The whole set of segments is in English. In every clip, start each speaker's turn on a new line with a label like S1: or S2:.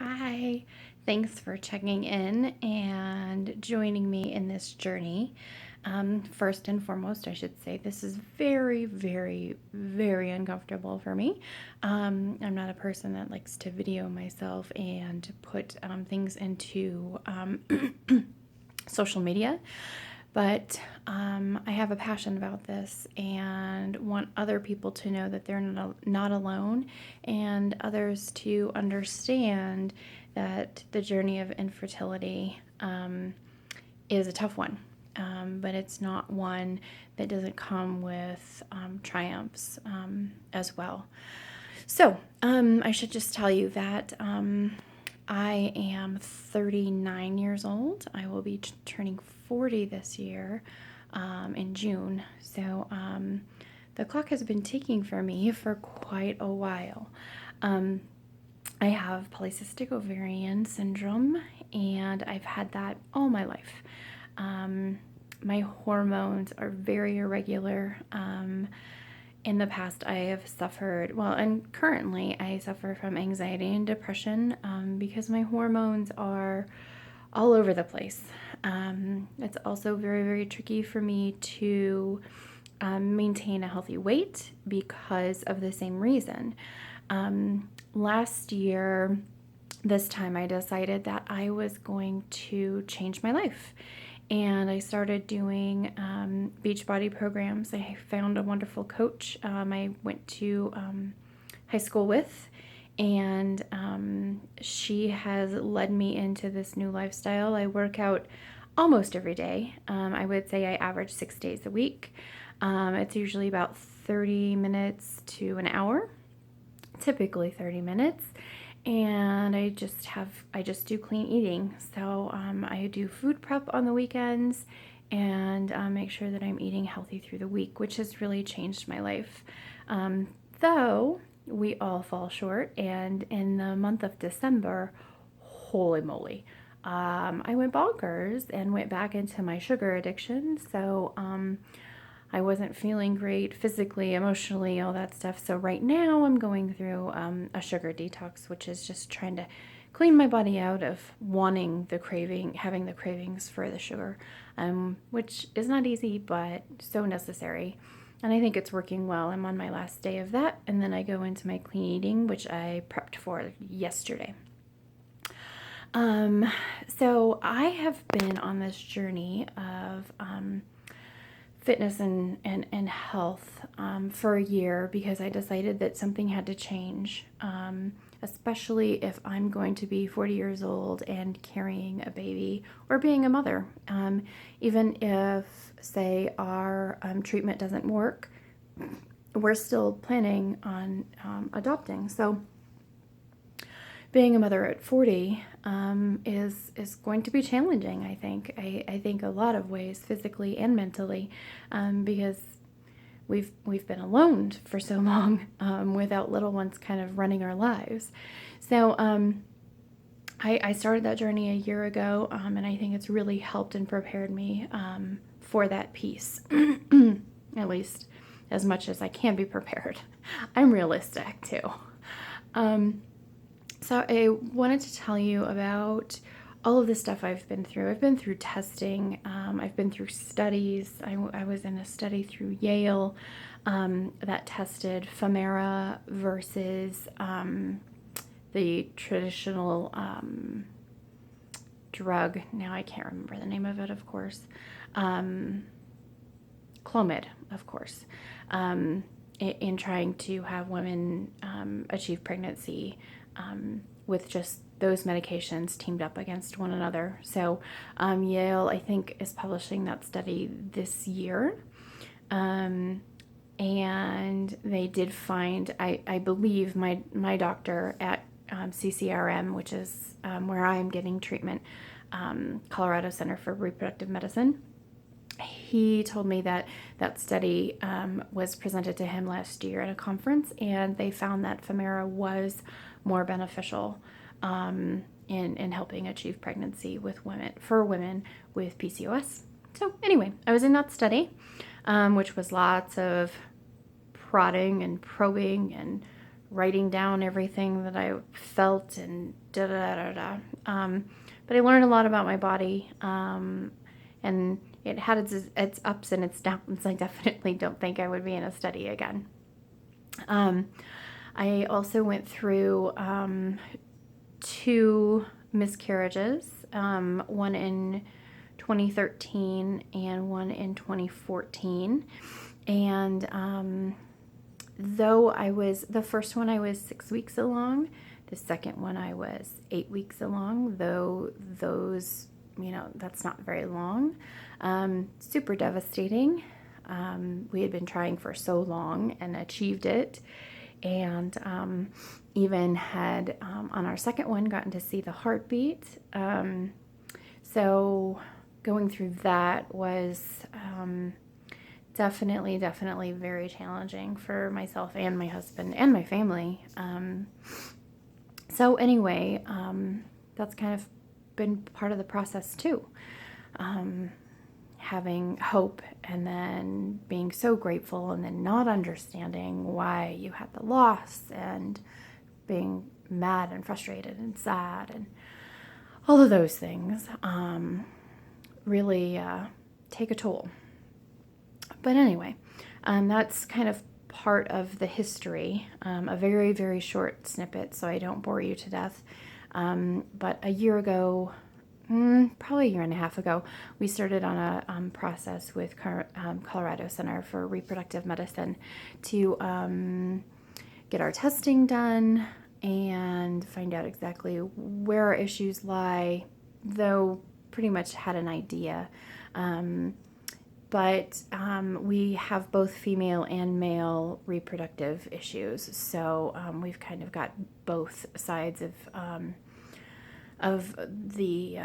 S1: Hi, thanks for checking in and joining me in this journey. First and foremost, I should say this is very, very, very uncomfortable for me. I'm not a person that likes to video myself and put things into social media. But I have a passion about this and want other people to know that they're not alone, and others to understand that the journey of infertility is a tough one. But it's not one that doesn't come with triumphs as well. So, I should just tell you that I am 39 years old. I will be turning 40 this year in June. So, the clock has been ticking for me for quite a while. I have polycystic ovarian syndrome, and I've had that all my life. My hormones are very irregular. In the past, I have suffered, well, and currently I suffer from anxiety and depression because my hormones are all over the place. It's also very, very tricky for me to maintain a healthy weight because of the same reason. Last year, this time, I decided that I was going to change my life. And I started doing Beachbody programs. I found a wonderful coach I went to high school with, and she has led me into this new lifestyle. I work out almost every day. I would say I average 6 days a week. It's usually about 30 minutes to an hour, typically 30 minutes. And I just do clean eating. So I do food prep on the weekends and make sure that I'm eating healthy through the week, which has really changed my life. Though we all fall short, and in the month of December, holy moly, I went bonkers and went back into my sugar addiction. So I wasn't feeling great physically, emotionally, all that stuff. So right now I'm going through a sugar detox, which is just trying to clean my body out of having the cravings for the sugar, which is not easy, but so necessary. And I think it's working well. I'm on my last day of that, and then I go into my clean eating, which I prepped for yesterday. So I have been on this journey of fitness and health for a year because I decided that something had to change, especially if I'm going to be 40 years old and carrying a baby or being a mother. Even if, say, our treatment doesn't work, we're still planning on adopting. So being a mother at 40 is going to be challenging, I think. I think a lot of ways, physically and mentally, because we've been alone for so long without little ones kind of running our lives. So I started that journey a year ago, and I think it's really helped and prepared me for that piece, at least as much as I can be prepared. I'm realistic too. So I wanted to tell you about all of the stuff I've been through. I've been through testing. I've been through studies. I was in a study through Yale that tested Femera versus the traditional drug. Now I can't remember the name of it, of course. Clomid, of course, in trying to have women achieve pregnancy with just those medications teamed up against one another. So Yale, I think, is publishing that study this year. And they did find, I believe, my doctor at CCRM, which is where I'm getting treatment, Colorado Center for Reproductive Medicine. He told me that that study was presented to him last year at a conference, and they found that Femera was more beneficial in helping achieve pregnancy with women with PCOS. So anyway, I was in that study, which was lots of prodding and probing and writing down everything that I felt and da da da da. But I learned a lot about my body, and it had its ups and its downs. I definitely don't think I would be in a study again. I also went through 2 miscarriages, one in 2013 and one in 2014. And though the first one I was 6 weeks along, the second one I was 8 weeks along, though those, that's not very long. Super devastating. We had been trying for so long and achieved it. And even had, on our second one, gotten to see the heartbeat. So going through that was definitely very challenging for myself and my husband and my family. So anyway, that's kind of been part of the process too. Having hope and then being so grateful and then not understanding why you had the loss and being mad and frustrated and sad and all of those things really take a toll. But anyway, that's kind of part of the history, a very, very short snippet, so I don't bore you to death. But a year ago, probably a year and a half ago, we started on a process with Colorado Center for Reproductive Medicine to get our testing done and find out exactly where our issues lie, though pretty much had an idea. But we have both female and male reproductive issues, so we've kind of got both sides of the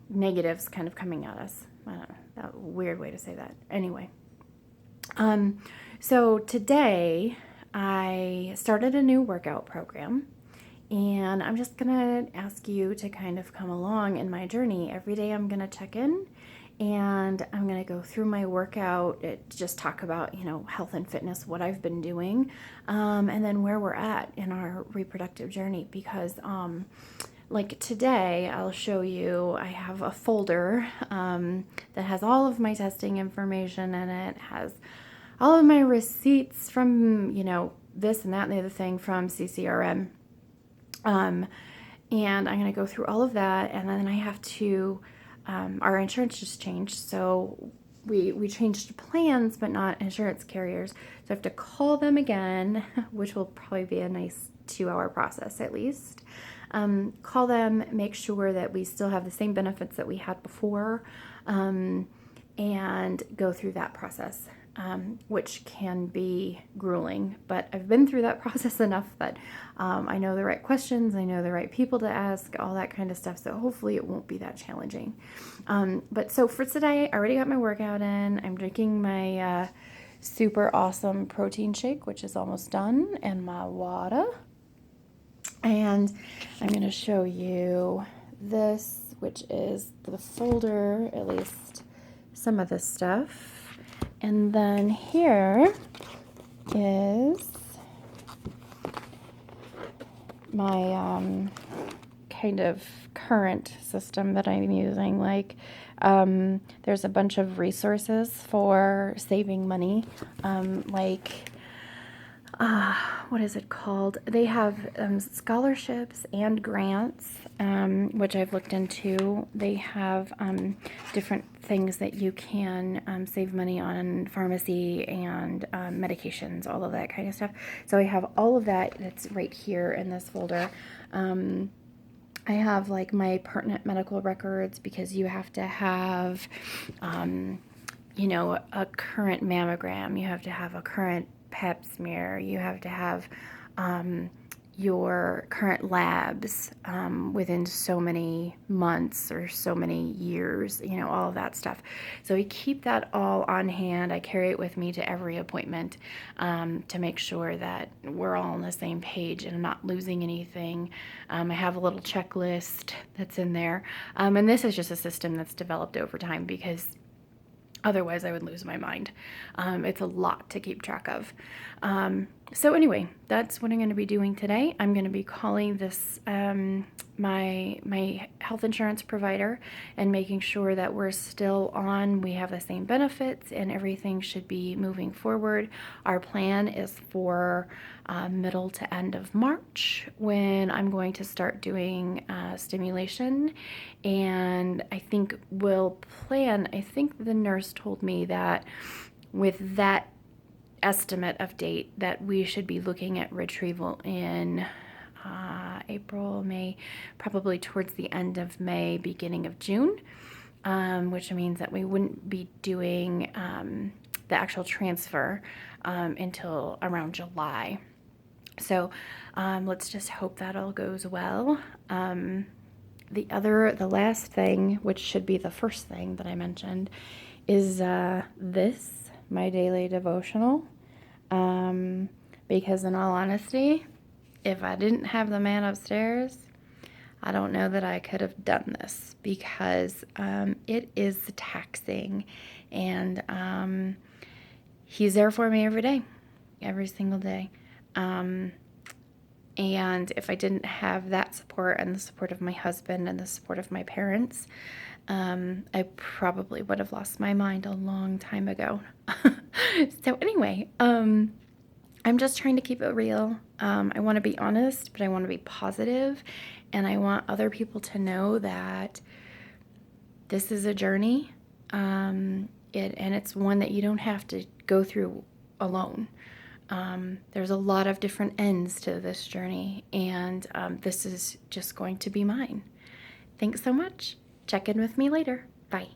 S1: negatives kind of coming at us. I don't know, that weird way to say that. Anyway, so today I started a new workout program, and I'm just gonna ask you to kind of come along in my journey. Every day I'm gonna check in, and I'm gonna go through my workout, just talk about, health and fitness, what I've been doing, and then where we're at in our reproductive journey, because like today, I'll show you, I have a folder that has all of my testing information in it, has all of my receipts from, this and that and the other thing from CCRM. And I'm going to go through all of that, and then I have to, our insurance just changed, so we changed plans, but not insurance carriers. So I have to call them again, which will probably be a nice 2-hour process at least. Call them, make sure that we still have the same benefits that we had before, and go through that process, which can be grueling. But I've been through that process enough that I know the right questions, I know the right people to ask, all that kind of stuff. So hopefully it won't be that challenging. But so for today, I already got my workout in. I'm drinking my super awesome protein shake, which is almost done, and my water. And I'm going to show you this, which is the folder, at least some of this stuff. And then here is my kind of current system that I'm using. Like, there's a bunch of resources for saving money, what is it called? They have scholarships and grants, which I've looked into. They have different things that you can save money on, pharmacy and medications, all of that kind of stuff. So I have all of that that's right here in this folder. I have like my pertinent medical records, because you have to have, a current mammogram, you have to have a current pap smear, you have to have your current labs within so many months or so many years, all of that stuff. So I keep that all on hand. I carry it with me to every appointment to make sure that we're all on the same page and I'm not losing anything. I have a little checklist that's in there. And this is just a system that's developed over time, because Otherwise, I would lose my mind. It's a lot to keep track of. So anyway, that's what I'm going to be doing today. I'm going to be calling this my health insurance provider and making sure that we're still on. We have the same benefits and everything should be moving forward. Our plan is for middle to end of March when I'm going to start doing stimulation, and I think I think the nurse told me that with that estimate of date that we should be looking at retrieval in April, May, probably towards the end of May, beginning of June, which means that we wouldn't be doing the actual transfer until around July. So let's just hope that all goes well. The last thing, which should be the first thing that I mentioned, is this, my daily devotional. Because in all honesty, if I didn't have the man upstairs, I don't know that I could have done this, because it is taxing, and he's there for me every day, every single day. And if I didn't have that support and the support of my husband and the support of my parents, I probably would have lost my mind a long time ago. So anyway, I'm just trying to keep it real. I want to be honest, but I want to be positive, and I want other people to know that this is a journey, and it's one that you don't have to go through alone. There's a lot of different ends to this journey, and this is just going to be mine. Thanks so much. Check in with me later. Bye.